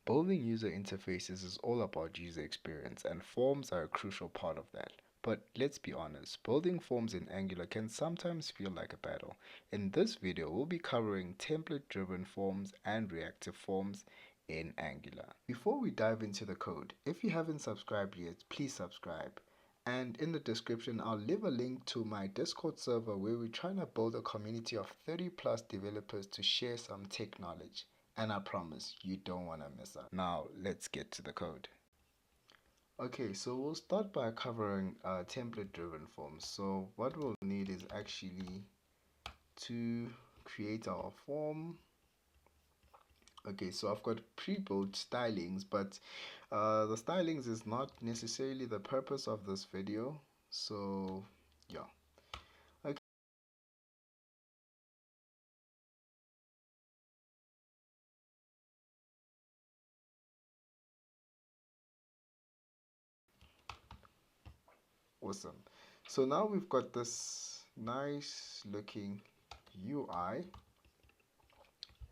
Building user interfaces is all about user experience, and forms are a crucial part of that. But let's be honest, building forms in Angular can sometimes feel like a battle. In this video, we'll be covering template-driven forms and reactive forms in Angular. Before we dive into the code, if you haven't subscribed yet, please subscribe. And in the description, I'll leave a link to my Discord server where we're trying to build a community of 30 plus developers to share some tech knowledge. And I promise you don't want to miss out. Now, let's get to the code. Okay, so we'll start by covering template-driven forms. So what we'll need is actually to create our form. Okay, so I've got pre-built stylings, but the stylings is not necessarily the purpose of this video. So yeah. Okay. Awesome. So now we've got this nice looking UI.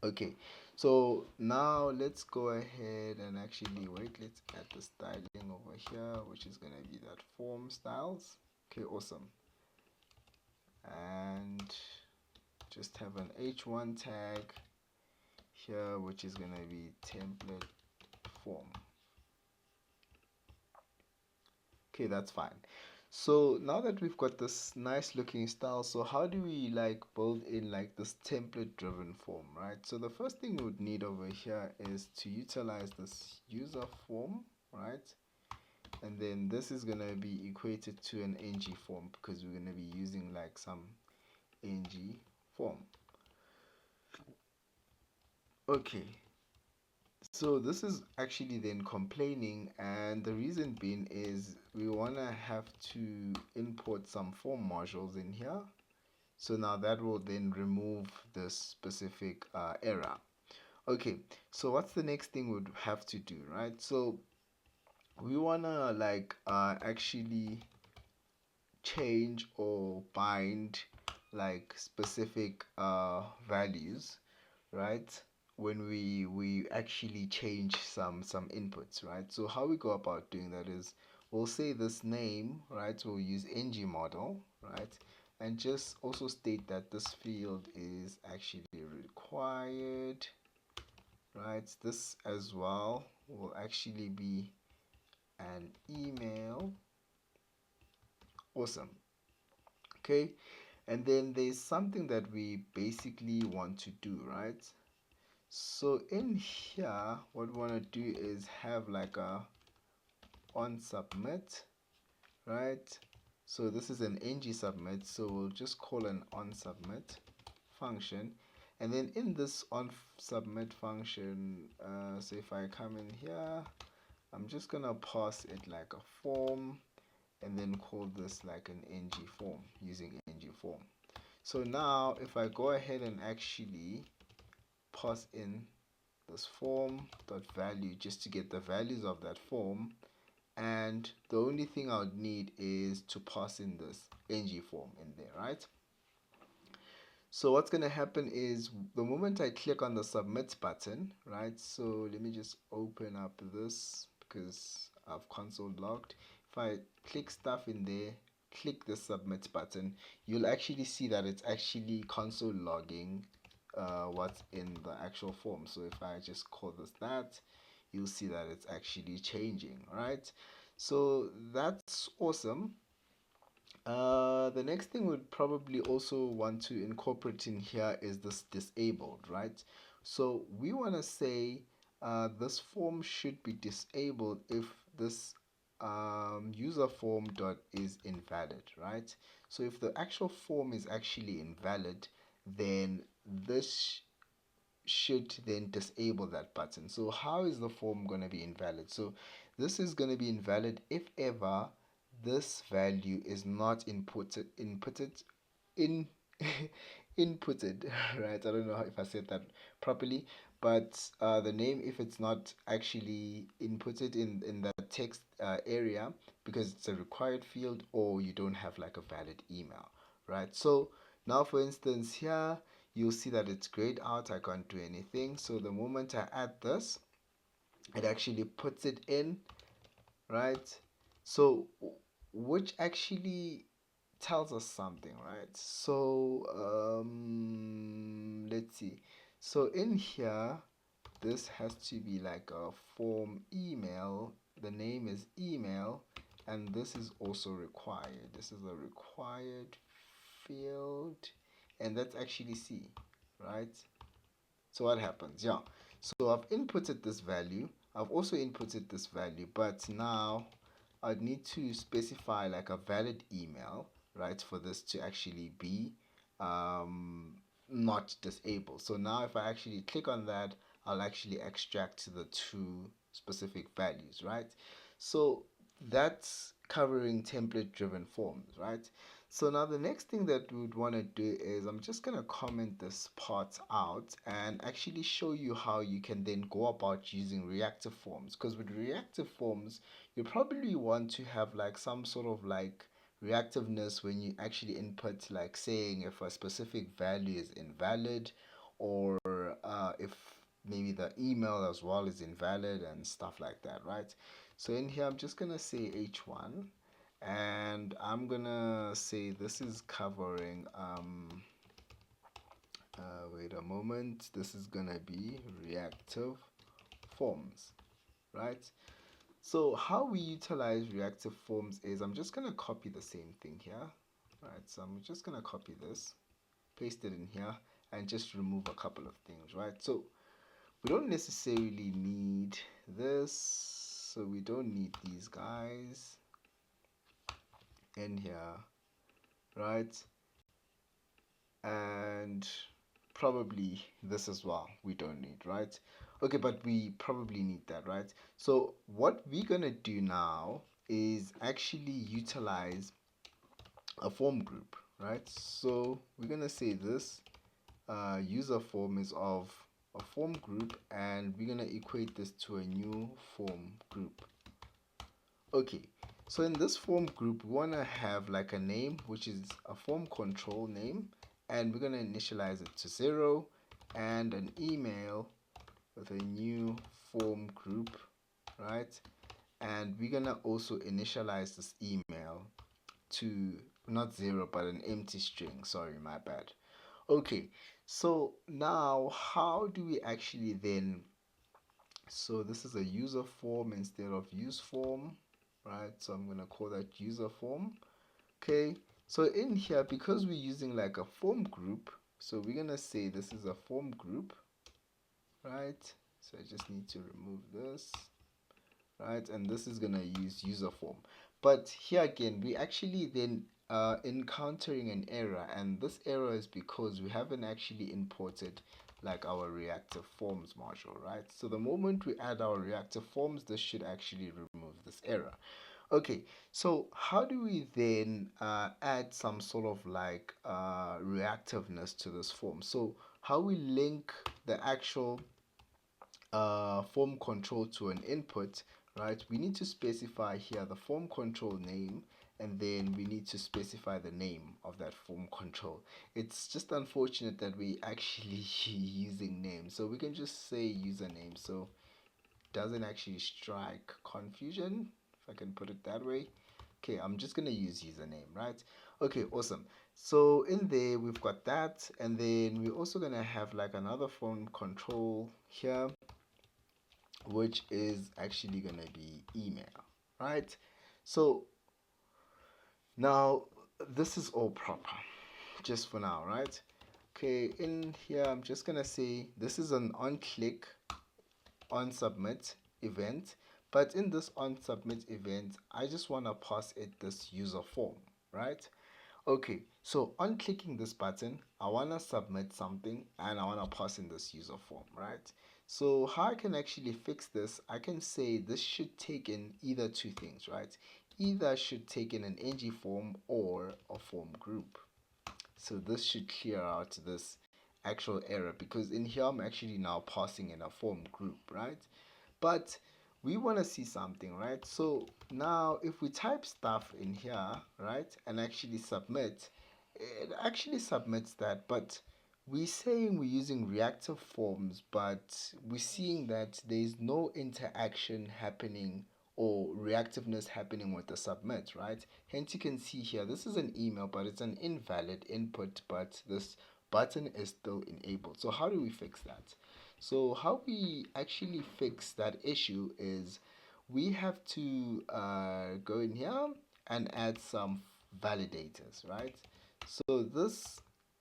Okay, so now let's go ahead and actually wait. Let's add the styling over here, which is going to be that form styles. Okay, awesome. And just have an h1 tag here, which is going to be template form. Okay, that's fine. So now that we've got this nice looking style, so how do we like build in like this template driven form, right? So the first thing we would need over here is to utilize this user form, right? And then this is going to be equated to an ngForm because we're going to be using like some ngForm. Okay, so this is actually then complaining, and the reason being is we want to have to import some form modules in here. So now that will then remove this specific error. Okay, so what's the next thing we'd have to do, right? So we wanna like actually change or bind like specific values, right? When we actually change some inputs, right? So how we go about doing that is we'll say this name, right? We'll use ngModel, right? And just also state that this field is actually required, right? This as well will actually be an email. Awesome. Okay, and then there's something that we basically want to do, right? So in here what we want to do is have like a on submit, right? So this is an ng submit, so we'll just call an on submit function, and then in this on submit function, so if I come in here, I'm just gonna pass it like a form and then call this like an ngForm using ngForm. So now if I go ahead and actually pass in this form dot value just to get the values of that form, and the only thing I would need is to pass in this ngForm in there, right? So what's going to happen is the moment I click on the submit button, right? So let me just open up this because I've console logged. If I click stuff in there, click the submit button, you'll actually see that it's actually console logging what's in the actual form. So if I just call this that, you'll see that it's actually changing, right? So that's awesome. The next thing we'd probably also want to incorporate in here is this disabled, right? So we want to say this form should be disabled if this user form dot is invalid, right? So if the actual form is actually invalid, then this should then disable that button. So how is the form going to be invalid? So this is going to be invalid if ever this value is not in inputted, right? I don't know if I said that properly, but the name, if it's not actually inputted in the text area because it's a required field, or you don't have like a valid email, right? So now for instance here you'll see that it's grayed out, I can't do anything. So the moment I add this, it actually puts it in, right? So which actually tells us something, right? So let's see. So in here, this has to be like a form email. The name is email, and this is also required. This is a required field, and that's actually C, right? So what happens? Yeah. So I've inputted this value. I've also inputted this value, but now I'd need to specify like a valid email, right, for this to actually be um, not disabled. So now if I actually click on that, I'll actually extract the two specific values, right? So that's covering template driven forms, right? So now the next thing that we would want to do is I'm just going to comment this part out and actually show you how you can then go about using reactive forms. Because with reactive forms, you probably want to have like some sort of like reactiveness when you actually input, like saying if a specific value is invalid, or if maybe the email as well is invalid and stuff like that, right? So in here I'm just gonna say h1, and I'm gonna say this is covering wait a moment, this is gonna be reactive forms, right? So how we utilize reactive forms is I'm just gonna copy the same thing here, right? So I'm just gonna copy this, paste it in here, and just remove a couple of things, right? So we don't necessarily need this, so we don't need these guys in here, right? And probably this as well we don't need, right? Okay, but we probably need that, right? So what we're gonna do now is actually utilize a form group, right? So we're gonna say this user form is of a form group, and we're gonna equate this to a new form group. Okay, so in this form group, we want to have like a name, which is a form control name, and we're going to initialize it to 0, and an email with a new form group, right? And we're going to also initialize this email to not 0, but an empty string. Sorry, my bad. Okay, so now how do we actually then, so this is a user form instead of use form, right? So I'm going to call that user form. Okay, so in here, because we're using like a form group, so we're going to say this is a form group, right? So I just need to remove this, right? And this is going to use user form. But here again, we actually then encountering an error, and this error is because we haven't actually imported like our reactive forms module, right? So the moment we add our reactive forms, this should actually remove this error. Okay, so how do we then add some sort of like reactiveness to this form? So how we link the actual form control to an input, right? We need to specify here the form control name, and then we need to specify the name of that form control. It's just unfortunate that we actually using names, so we can just say username, so doesn't actually strike confusion, if I can put it that way. Okay, I'm just gonna use username, right? Okay, awesome. So in there we've got that, and then we're also gonna have like another form control here, which is actually going to be email, right? So now this is all proper just for now, right? Okay, in here I'm just going to say this is an on click on submit event, but in this on submit event I just want to pass it this user form, right? Okay, so on clicking this button, I want to submit something and I want to pass in this user form, right? So how I can actually fix this, I can say this should take in either two things, right? Either should take in an ngForm or a form group. So this should clear out this actual error, because in here I'm actually now passing in a form group, right? But we want to see something, right? So now if we type stuff in here, right, and actually submit, it actually submits that, but we're saying we're using reactive forms, but we're seeing that there's no interaction happening or reactiveness happening with the submit, right? Hence, you can see here, this is an email, but it's an invalid input, but this button is still enabled. So how do we fix that? So how we actually fix that issue is we have to go in here and add some validators, right? So this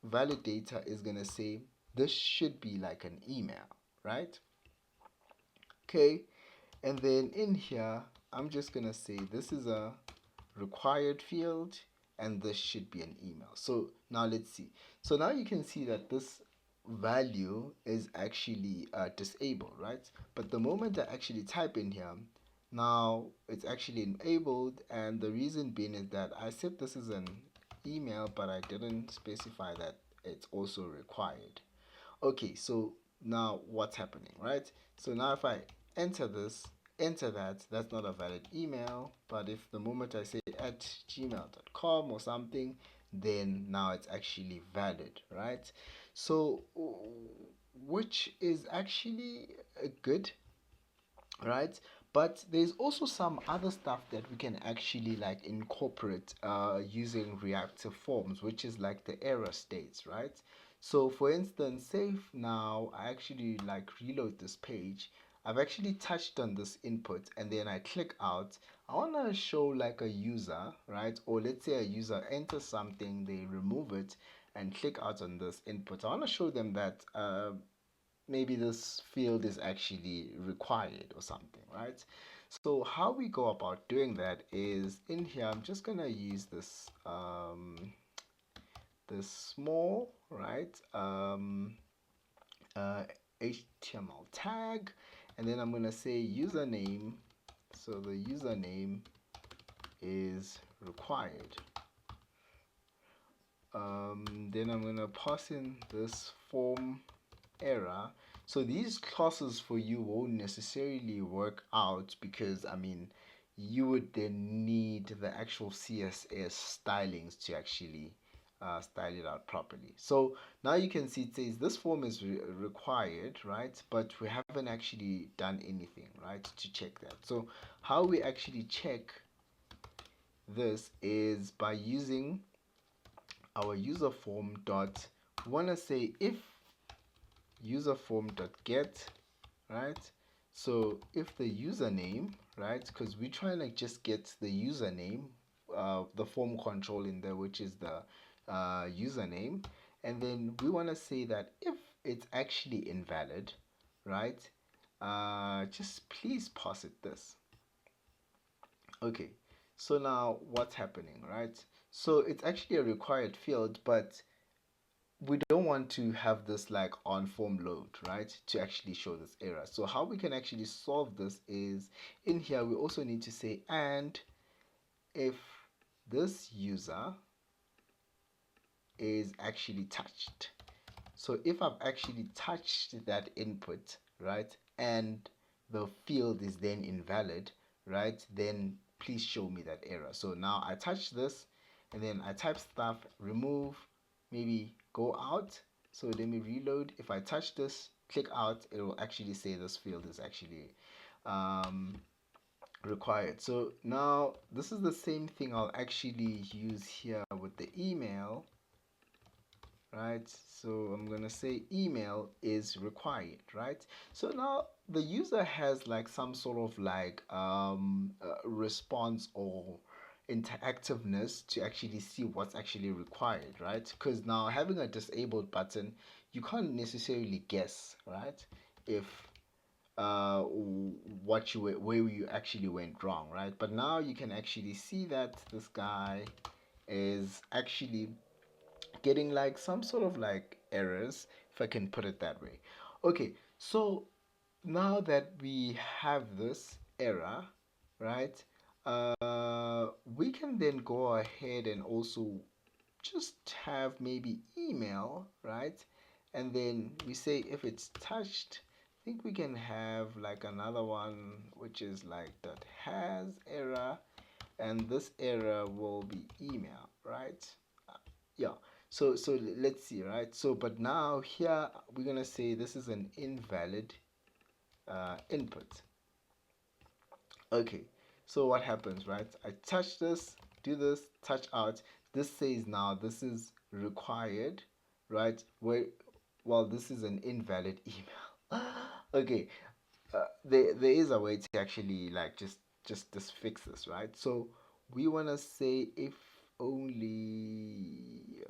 validator is going to say this should be like an email, right? Okay, and then in here I'm just going to say this is a required field and this should be an email. So now let's see. So now you can see that this value is actually disabled, right? But the moment I actually type in here, now it's actually enabled, and the reason being is that I said this is an email, but I didn't specify that it's also required. Okay, so now what's happening, right? So now if I enter this, enter that, that's not a valid email. But if the moment I say at gmail.com or something, then now it's actually valid, right? So which is actually good, right? But there's also some other stuff that we can actually like incorporate using reactive forms, which is like the error states, right? So for instance, say if now I actually like reload this page, I've actually touched on this input and then I click out. I want to show like a user, right? Or let's say a user enters something, they remove it and click out on this input. I want to show them that maybe this field is actually required or something, right? So how we go about doing that is in here I'm just gonna use this small, right, uh, HTML tag, and then I'm gonna say username. So the username is required. Then I'm gonna pass in this form error. So these classes for you won't necessarily work out because I mean you would then need the actual CSS stylings to actually style it out properly. So now you can see it says this form is required, right? But we haven't actually done anything, right, to check that. So how we actually check this is by using our user form dot, we want to say if user form dot get, right? So if the username, right, because we're trying to just get the username, the form control in there, which is the username, and then we want to say that if it's actually invalid, right, just please pass it this. Okay, so now what's happening, right? So it's actually a required field, but we don't want to have this like on form load, right, to actually show this error. So how we can actually solve this is in here we also need to say and if this user is actually touched. So if I've actually touched that input, right, and the field is then invalid, right, then please show me that error. So now I touch this and then I type stuff, remove, maybe go out. So let me reload. If I touch this, click out, it will actually say this field is actually um, required. So now this is the same thing I'll actually use here with the email, right? So I'm gonna say email is required, right? So now the user has like some sort of like response or interactiveness to actually see what's actually required, right? Because now having a disabled button, you can't necessarily guess, right, if what you where you actually went wrong, right? But now you can actually see that this guy is actually getting like some sort of like errors, if I can put it that way. Okay, so now that we have this error, right, we can then go ahead and also just have maybe email, right, and then we say if it's touched, I think we can have like another one which is like that has error, and this error will be email, right? Yeah. So let's see, right? So but now here we're gonna say this is an invalid input. Okay, so what happens, right? I touch this, do this, touch out. This says now this is required, right? Where, well, this is an invalid email. Okay, there is a way to actually like just fix this, right? So we want to say if only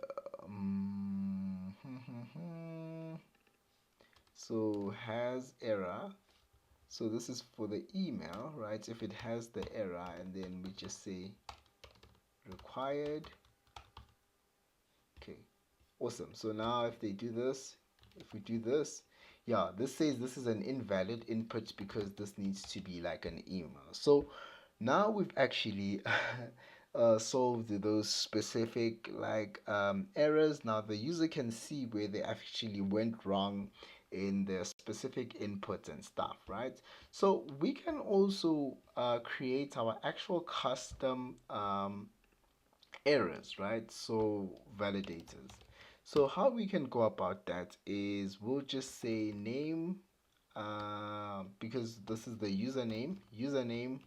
so has error. So this is for the email, right? If it has the error, and then we just say required. Okay, awesome. So now if they do this, if we do this, yeah, this says this is an invalid input because this needs to be like an email. So now we've actually solved those specific like errors. Now the user can see where they actually went wrong in their specific inputs and stuff, right? So we can also create our actual custom errors, right? So validators. So how we can go about that is we'll just say name because this is the username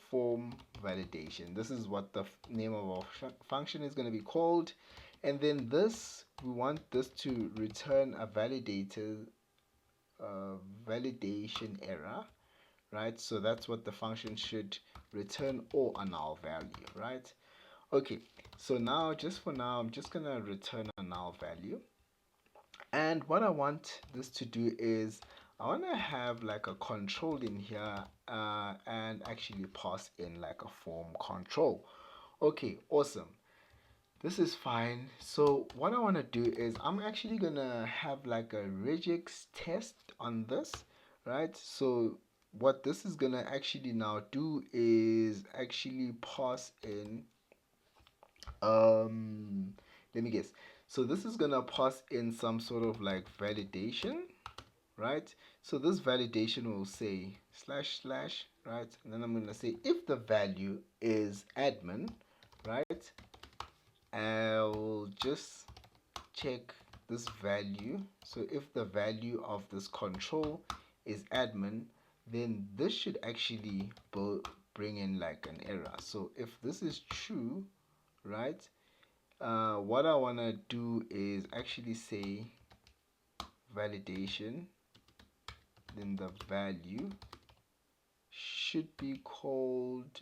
form validation. This is what the name of our function is going to be called, and then this we want this to return a validator validation error, right? So that's what the function should return, or a null value, right? Okay, so now just for now I'm just gonna return a null value, and what I want this to do is I want to have like a control in here and actually pass in like a form control. Okay, awesome. This is fine. So what I want to do is I'm actually gonna have like a regex test on this, right? So what this is gonna actually now do is actually pass in um let me guess. So this is gonna pass in some sort of like validation, right? So this validation will say slash slash, right? And then I'm gonna say if the value is admin, right? I'll just check this value. So if the value of this control is admin, then this should actually bring in like an error. So if this is true, right? What I want to do is actually say validation, then the value should be called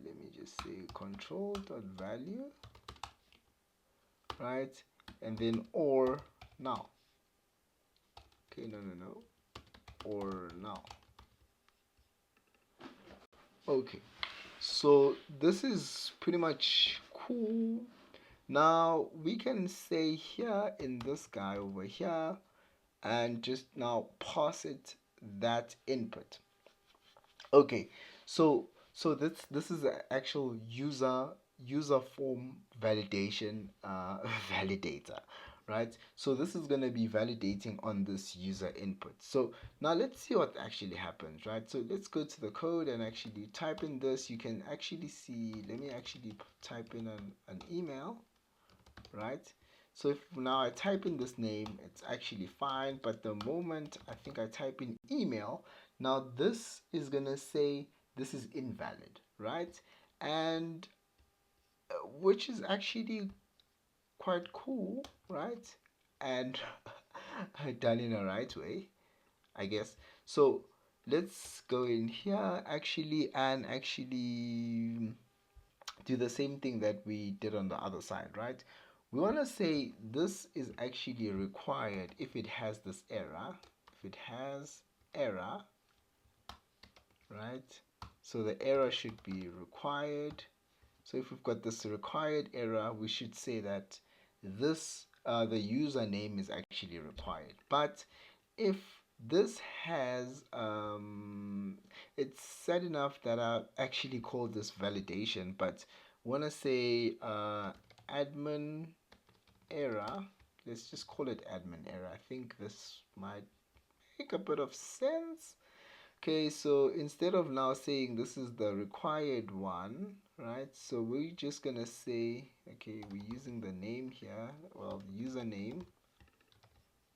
let me just say control.value, right? And then or now. Okay, no, or now. Okay, so this is pretty much cool. Now we can say here in this guy over here and just now pass it that input. Okay, so this is an actual user form validation validator, right? So this is going to be validating on this user input. So now let's see what actually happens, right? So let's go to the code and actually type in this. You can actually see, let me actually type in an email, right? So if now I type in this name, it's actually fine, but the moment I think I type in email, now this is gonna say this is invalid, right? And which is actually quite cool, right? And done in a right way, I guess. So let's go in here actually and actually do the same thing that we did on the other side, right? We want to say this is actually required if it has this error. If it has error, right? So the error should be required. So if we've got this required error, we should say that this the username is actually required. But if this has it's sad enough that I actually called this validation, but want to say admin error. Let's just call it admin error. I think this might make a bit of sense. Okay, so instead of now saying this is the required one, right? So we're just gonna say, okay, we're using the name here, well, username.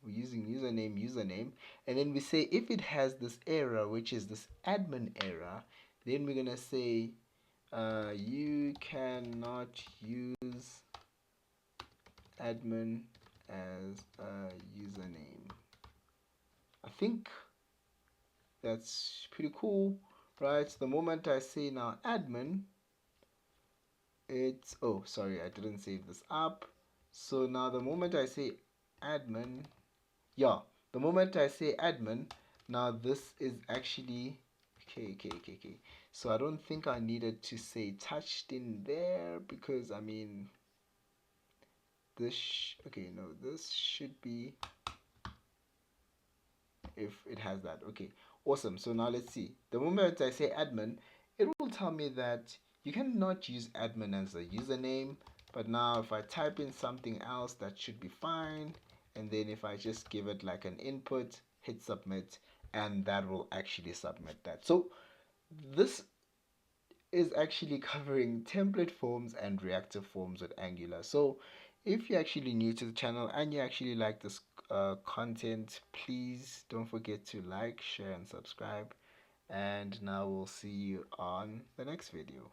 We're using username, and then we say if it has this error, which is this admin error, then we're gonna say you cannot use admin as a username. I think that's pretty cool, right? The moment I say now admin, it's, oh, sorry, I didn't save this up. So now the moment I say admin, yeah, the moment I say admin, now this is actually, okay. So I don't think I needed to say touched in there, because I mean, okay, no, this should be, if it has that. Okay, awesome. So now let's see. The moment I say admin, it will tell me that you cannot use admin as a username. But now if I type in something else, that should be fine. And then if I just give it like an input, hit submit, and that will actually submit that. So this is actually covering template forms and reactive forms with Angular. So if you're actually new to the channel and you actually like this content, please don't forget to like, share, and subscribe. And now we'll see you on the next video.